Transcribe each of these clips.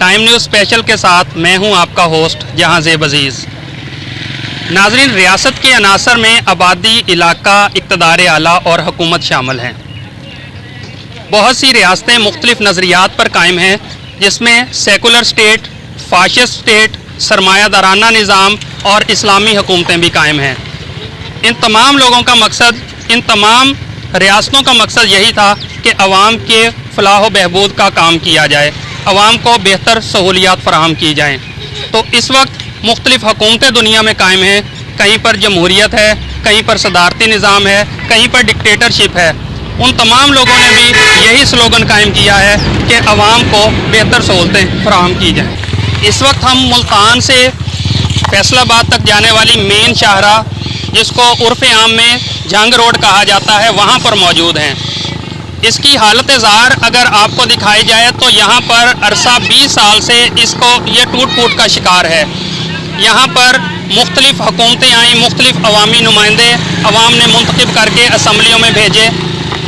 Time news special के साथ मैं हूं आपका होस्ट जहांज़ेब अजीज़। नाज़रीन, रियासत के अनासर में आबादी, इलाका, इक़्तिदार आला और हुकूमत शामिल हैं। बहुत सी रियासतें मुख्तलिफ नज़रियात पर कायम हैं, जिसमें सेकुलर स्टेट, फाशिस्ट स्टेट, सरमायादाराना निज़ाम और इस्लामी हुकूमतें भी कायम हैं। इन तमाम लोगों का मकसद, इन तमाम रियासतों का मकसद यही था कि अवाम के फलाह बहबूद का काम किया जाए, अवाम को बेहतर सहूलियात फराहम की जाएँ। तो इस वक्त मुख्तलिफ हुकूमतें दुनिया में कायम हैं। कहीं पर जमहूरियत है, कहीं पर सदारती निज़ाम है, कहीं पर डिक्टेटरशिप है। उन तमाम लोगों ने भी यही स्लोगन कायम किया है कि अवाम को बेहतर सहूलतें फराहम की जाएँ। इस वक्त हम मुल्तान से फैसलाबाद तक जाने वाली मेन शाहराह, जिसको उर्फ़ आम में जंग रोड कहा जाता है, वहाँ पर मौजूद हैं। इसकी हालत ज़ार अगर आपको दिखाई जाए तो यहाँ पर अरसा 20 साल से ये टूट फूट का शिकार है। यहाँ पर मुख्तलिफ हुकूमतें आईं, मुख्तलिफ अवामी नुमाइंदे अवाम ने मुंतखब करके असम्बलियों में भेजे,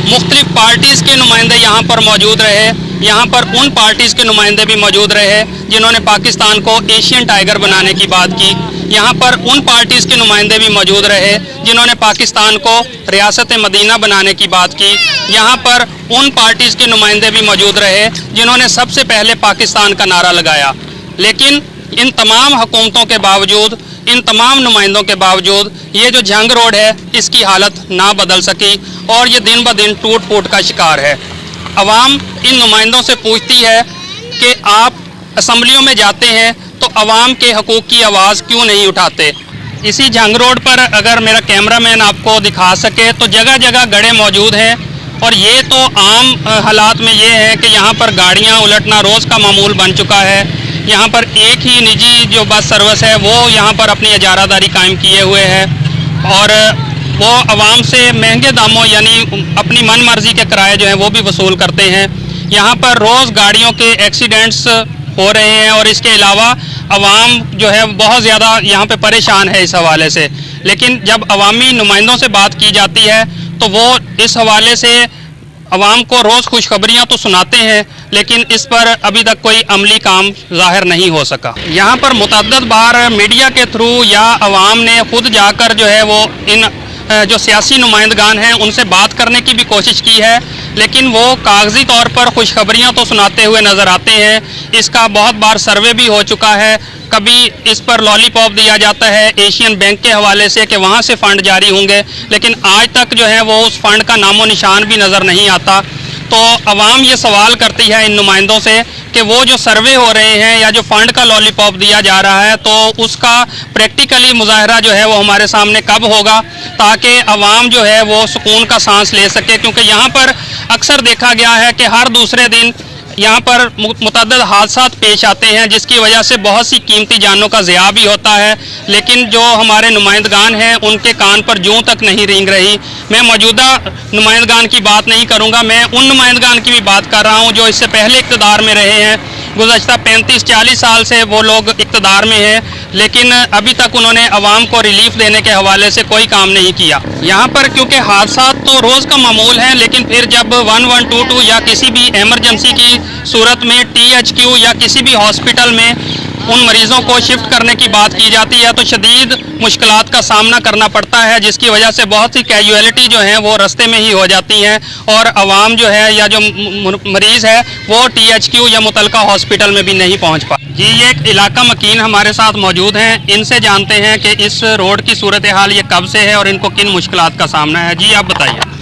मुख्तलिफ पार्टीज़ के नुमाइंदे यहाँ पर मौजूद रहे। यहाँ पर उन पार्टीज़ के नुमाइंदे भी मौजूद रहे जिन्होंने पाकिस्तान को एशियन टाइगर बनाने की बात की। यहाँ पर उन पार्टीज़ के नुमाइंदे भी मौजूद रहे जिन्होंने पाकिस्तान को रियासत मदीना बनाने की बात की। यहाँ पर उन पार्टीज़ के नुमाइंदे भी मौजूद रहे जिन्होंने सबसे पहले पाकिस्तान का नारा लगाया। लेकिन इन तमाम हुकूमतों के बावजूद, इन तमाम नुमाइंदों के बावजूद ये जो जंग रोड है, इसकी हालत ना बदल सकी और ये दिन ब दिन टूट फूट का शिकार है। अवाम इन नुमाइंदों से पूछती है कि आप असम्बलियों में जाते हैं तो अवाम के हकूक़ की आवाज़ क्यों नहीं उठाते। इसी जंग रोड पर अगर मेरा कैमरामैन आपको दिखा सके तो जगह जगह गड्ढे मौजूद हैं और ये तो आम हालात में ये है कि यहाँ पर गाड़ियाँ उलटना रोज़ का मामूल बन चुका है। यहाँ पर एक ही निजी जो बस सर्विस है वो यहाँ पर अपनी इजारादारी कायम किए हुए है और वो आवाम से महंगे दामों यानी अपनी मन मर्ज़ी के किराए जो हैं वो भी वसूल करते हैं। यहाँ पर रोज़ गाड़ियों के एक्सीडेंट्स हो रहे हैं और इसके अलावा अवाम जो है बहुत ज़्यादा यहाँ पे परेशान है इस हवाले से। लेकिन जब अवामी नुमाइंदों से बात की जाती है तो वो इस हवाले से अवाम को रोज़ खुशखबरियाँ तो सुनाते हैं, लेकिन इस पर अभी तक कोई अमली काम ज़ाहिर नहीं हो सका। यहाँ पर मुतअद्दिद बार मीडिया के थ्रू या अवाम ने खुद जाकर जो है वो इन जो सियासी नुमाइंदगान हैं उनसे बात करने की भी कोशिश की है, लेकिन वो कागज़ी तौर पर खुशखबरियाँ तो सुनाते हुए नज़र आते हैं। इसका बहुत बार सर्वे भी हो चुका है। कभी इस पर लॉलीपॉप दिया जाता है एशियन बैंक के हवाले से कि वहाँ से फ़ंड जारी होंगे, लेकिन आज तक जो है वो उस फ़ंड का नामो निशान भी नज़र नहीं आता। तो अवाम ये सवाल करती है इन नुमाइंदों से कि वो जो सर्वे हो रहे हैं या जो फ़ंड का लॉलीपॉप दिया जा रहा है तो उसका प्रैक्टिकली मुजाहरा जो है वो हमारे सामने कब होगा, ताकि अवाम जो है वो सुकून का सांस ले सके। क्योंकि यहाँ पर अक्सर देखा गया है कि हर दूसरे दिन यहाँ पर मुतअद्दिद हादसात पेश आते हैं जिसकी वजह से बहुत सी कीमती जानों का ज़िया भी होता है, लेकिन जो हमारे नुमाइंदगान हैं उनके कान पर जूं तक नहीं रेंग रही। मैं मौजूदा नुमाइंदगान की बात नहीं करूँगा, मैं उन नुमाइंदगान की भी बात कर रहा हूँ जो इससे पहले इक़्तिदार में रहे हैं। गुज़श्ता 35-40 साल से वो लोग इक़्तिदार में हैं, लेकिन अभी तक उन्होंने अवाम को रिलीफ देने के हवाले से कोई काम नहीं किया। यहाँ पर क्योंकि हादसात तो रोज़ का मामूल है, लेकिन फिर जब 1122 या किसी भी एमरजेंसी की सूरत में THQ या किसी भी हॉस्पिटल में उन मरीज़ों को शिफ्ट करने की बात की जाती है तो शदीद मुश्किलात का सामना करना पड़ता है, जिसकी वजह से बहुत सी कैजुअलिटी जो हैं वो रास्ते में ही हो जाती हैं और आवाम जो है या जो मरीज़ है वो THQ या मुतलका हॉस्पिटल में भी नहीं पहुंच पा। जी, ये एक इलाका मकीन हमारे साथ मौजूद हैं, इनसे जानते हैं कि इस रोड की सूरत हाल ये कब से है और इनको किन मुश्किलात का सामना है। जी, आप बताइए।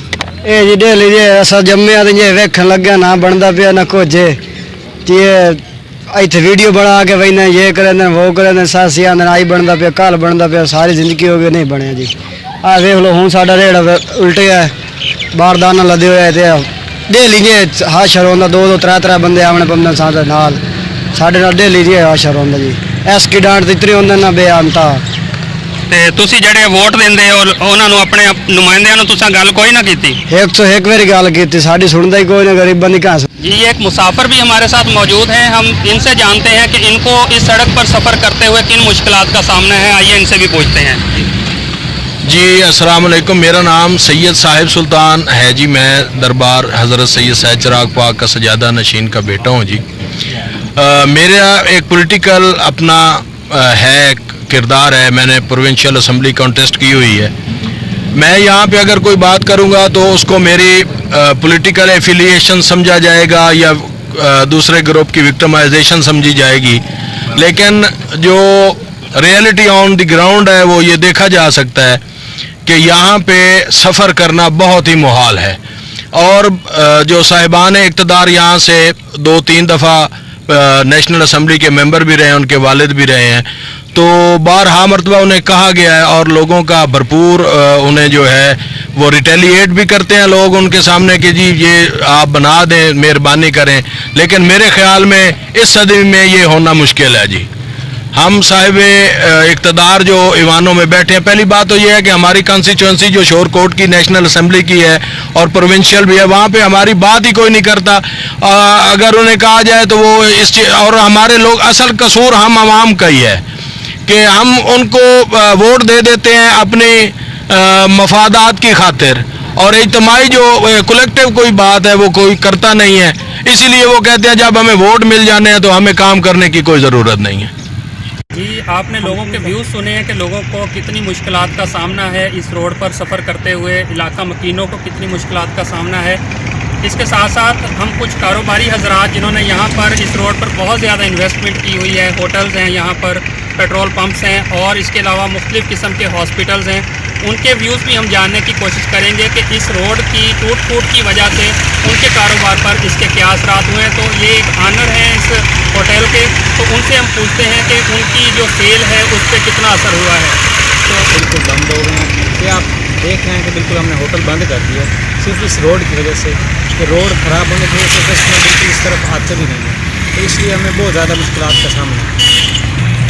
ਇਹ ਜੀ ਡੇਲੀ ਜੇ ਅਸਾਂ ਜੰਮਿਆ ਤੇ ਜੇ ਵੇਖਣ ਲੱਗਿਆ ਨਾ ਬਣਦਾ ਪਿਆ ਨਾ ਕੁਝ ਜੇ ਇੱਥੇ ਵੀਡੀਓ ਬਣਾ ਕੇ ਵੈਨਾ ਇਹ ਕਰਦੇ ਉਹ ਕਰਦੇ ਸਾਸੀਆਂ ਦਾ ਆਈ ਬਣਦਾ ਪਿਆ ਕੱਲ ਬਣਦਾ ਪਿਆ ਸਾਰੀ ਜ਼ਿੰਦਗੀ ਹੋ ਗਈ ਨਹੀਂ ਬਣਿਆ ਜੀ। ਆਹ ਵੇਖ ਲਓ ਹੁਣ ਸਾਡਾ ਰੇੜਾ ਉਲਟੇ ਆ ਬਾਰਦਾਨਾ ਲੱਦੇ ਹੋਏ ਤੇ ਡੇਲੀ ਜੇ ਹਾਸ਼ਰ ਹੁੰਦਾ 2-2 3-3 ਬੰਦੇ ਆਵਣੇ ਪੰਦੇ ਸਾਡੇ ਨਾਲ ਡੇਲੀ ਜੇ ਹਾਸ਼ਰ ਹੁੰਦਾ ਜੀ। ਐਸਕੀ ਡਾਂਟ ਦਿੱਤਰੀ ਹੁੰਦਾ ਨਾ ਬੇਅੰਤਾ। ਤੇ ਤੁਸੀਂ ਜਿਹੜੇ ਵੋਟ ਦਿੰਦੇ ਹੋ ਉਹਨਾਂ ਨੂੰ ਆਪਣੇ नुमाइंदियां ਨੂੰ ਤੁਸੀਂ ਗੱਲ कोई ना की? 101 बारी गल की, साड़ी सुनता ही कोई ना, गरीबों की कहाँ। जी, ये एक मुसाफिर भी हमारे साथ मौजूद हैं, हम इनसे जानते हैं कि इनको इस सड़क पर सफ़र करते हुए किन मुश्किलात का सामना है। आइए इनसे भी पूछते हैं। जी, अस्सलाम वालेकुम। मेरा नाम सैयद साहिब सुल्तान है जी। मैं दरबार हज़रत सैयद सैयद चिराग पाक का सजादा नशीन का बेटा हूँ जी। میرا ایک پولیٹیکل اپنا ہے کردار ہے، میں نے پروونشل اسمبلی کانٹیسٹ کی ہوئی ہے. میں یہاں پہ اگر کوئی بات کروں گا تو اس کو میری پولیٹیکل ایفیلیشن سمجھا جائے گا یا دوسرے گروپ کی وکٹمائزیشن سمجھی جائے گی، لیکن جو ریئلٹی آن دی گراؤنڈ ہے وہ یہ دیکھا جا سکتا ہے کہ یہاں پہ سفر کرنا بہت ہی محال ہے. اور جو صاحبان اقتدار یہاں سے 2-3 دفعہ نیشنل اسمبلی کے ممبر بھی رہے ہیں، ان کے والد بھی رہے ہیں، تو بارہا مرتبہ انہیں کہا گیا ہے اور لوگوں کا بھرپور انہیں جو ہے وہ ریٹیلیٹ بھی کرتے ہیں لوگ ان کے سامنے کہ جی یہ آپ بنا دیں، مہربانی کریں. لیکن میرے خیال میں اس صدی میں یہ ہونا مشکل ہے. جی ہم صاحب اقتدار جو ایوانوں میں بیٹھے ہیں، پہلی بات تو یہ ہے کہ ہماری کانسٹیچوئنسی جو شور کوٹ کی نیشنل اسمبلی کی ہے اور پروونشل بھی ہے، وہاں پہ ہماری بات ہی کوئی نہیں کرتا. اگر انہیں کہا جائے تو وہ اور ہمارے لوگ، اصل قصور ہم عوام کا ہی ہے کہ ہم ان کو ووٹ دے دیتے ہیں اپنی مفادات کی خاطر، اور اجتماعی جو کلیکٹیو کوئی بات ہے وہ کوئی کرتا نہیں ہے. اسی لیے وہ کہتے ہیں جب ہمیں ووٹ مل جانے ہیں تو ہمیں کام کرنے کی کوئی ضرورت نہیں ہے. جی آپ نے لوگوں کے ویوز سنے ہیں کہ لوگوں کو کتنی مشکلات کا سامنا ہے اس روڈ پر سفر کرتے ہوئے، علاقہ مکینوں کو کتنی مشکلات کا سامنا ہے. اس کے ساتھ ساتھ ہم کچھ کاروباری حضرات جنہوں نے یہاں پر اس روڈ پر بہت زیادہ انویسٹمنٹ کی ہوئی ہے، ہوٹلز ہیں یہاں پر، پیٹرول پمپس ہیں اور اس کے علاوہ مختلف قسم کے ہاسپٹلز ہیں، ان کے ویوز بھی ہم جاننے کی کوشش کریں گے کہ اس روڈ کی ٹوٹ پھوٹ کی وجہ سے ان کے کاروبار پر اس کے کیا اثرات ہوئے ہیں. تو یہ ایک آنر ہیں اس ہوٹل کے، تو ان سے ہم پوچھتے ہیں کہ ان کی جو سیل ہے اس پہ کتنا اثر ہوا ہے. تو بالکل بند ہو گئے ہیں کہ آپ دیکھ رہے ہیں کہ بالکل ہم نے ہوٹل بند کر دیا صرف اس روڈ کی وجہ سے، کہ روڈ خراب ہونے کی وجہ سے کسٹمر بالکل اس طرف آتے بھی نہیں ہیں. تو اس لیے ہمیں بہت زیادہ مشکلات کا سامنا ہے.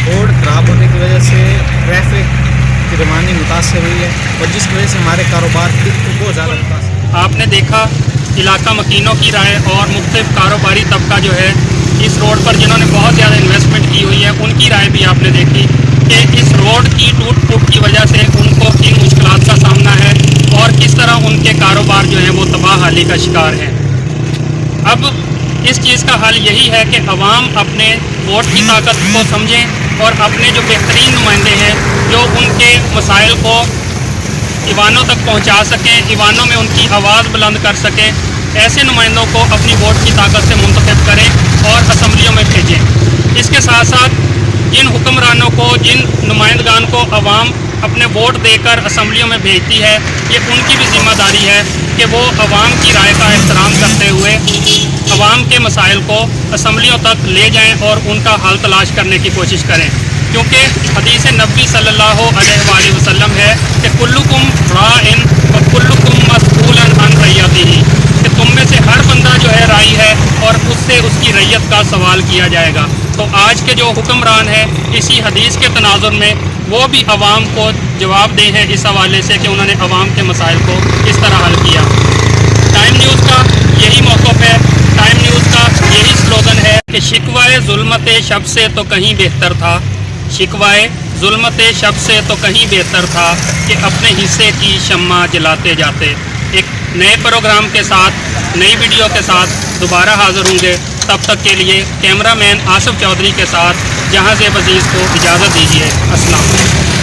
روڈ خراب ہونے کی وجہ سے ٹریفک کی روانی متاثر ہوئی ہے اور جس کی وجہ سے ہمارے کاروبار کی بہت زیادہ متاثر. آپ نے دیکھا علاقہ مکینوں کی رائے اور مختلف کاروباری طبقہ جو ہے اس روڈ پر جنہوں نے بہت زیادہ انویسٹمنٹ کی ہوئی ہے ان کی رائے بھی آپ نے دیکھی کہ اس روڈ کی ٹوٹ پھوٹ کی وجہ سے ان کو کن مشکلات کا سامنا ہے اور کس طرح ان کے کاروبار جو ہیں وہ تباہ حالی کا شکار ہیں. اب اس چیز کا حل یہی ہے کہ عوام اپنے ووٹ کی طاقت کو سمجھیں اور اپنے جو بہترین نمائندے ہیں جو ان کے مسائل کو ایوانوں تک پہنچا سکیں، ایوانوں میں ان کی آواز بلند کر سکیں، ایسے نمائندوں کو اپنی ووٹ کی طاقت سے منتخب کریں اور اسمبلیوں میں بھیجیں. اس کے ساتھ ساتھ جن حکمرانوں کو، جن نمائندگان کو عوام اپنے ووٹ دے کر اسمبلیوں میں بھیجتی ہے، یہ ان کی بھی ذمہ داری ہے کہ وہ عوام کی رائے کا احترام کرتے ہوئے عوام کے مسائل کو اسمبلیوں تک لے جائیں اور ان کا حل تلاش کرنے کی کوشش کریں. کیونکہ حدیث نبی صلی اللہ علیہ وآلہ وسلم ہے کہ کلکم راعٍ و کلکم مسئول عن رعیتہ، کہ تم میں سے ہر بندہ جو ہے راعی ہے اور اس سے اس کی رعیت کا سوال کیا جائے گا. تو آج کے جو حکمران ہیں اسی حدیث کے تناظر میں وہ بھی عوام کو جواب دہ ہیں اس حوالے سے کہ انہوں نے عوام کے مسائل کو اس طرح حل کیا. ٹائم نیوز کا یہی موقف ہے، ٹائم نیوز کا یہی سلوگن ہے کہ شکوائے ظلمت شب سے تو کہیں بہتر تھا، شکوائے ظلمت شب سے تو کہیں بہتر تھا کہ اپنے حصے کی شمع جلاتے جاتے. ایک نئے پروگرام کے ساتھ، نئی ویڈیو کے ساتھ دوبارہ حاضر ہوں گے. تب تک کے لیے کیمرہ مین آصف چودھری کے ساتھ جہاں زیب عزیز کو اجازت دیجیے. السلام علیکم.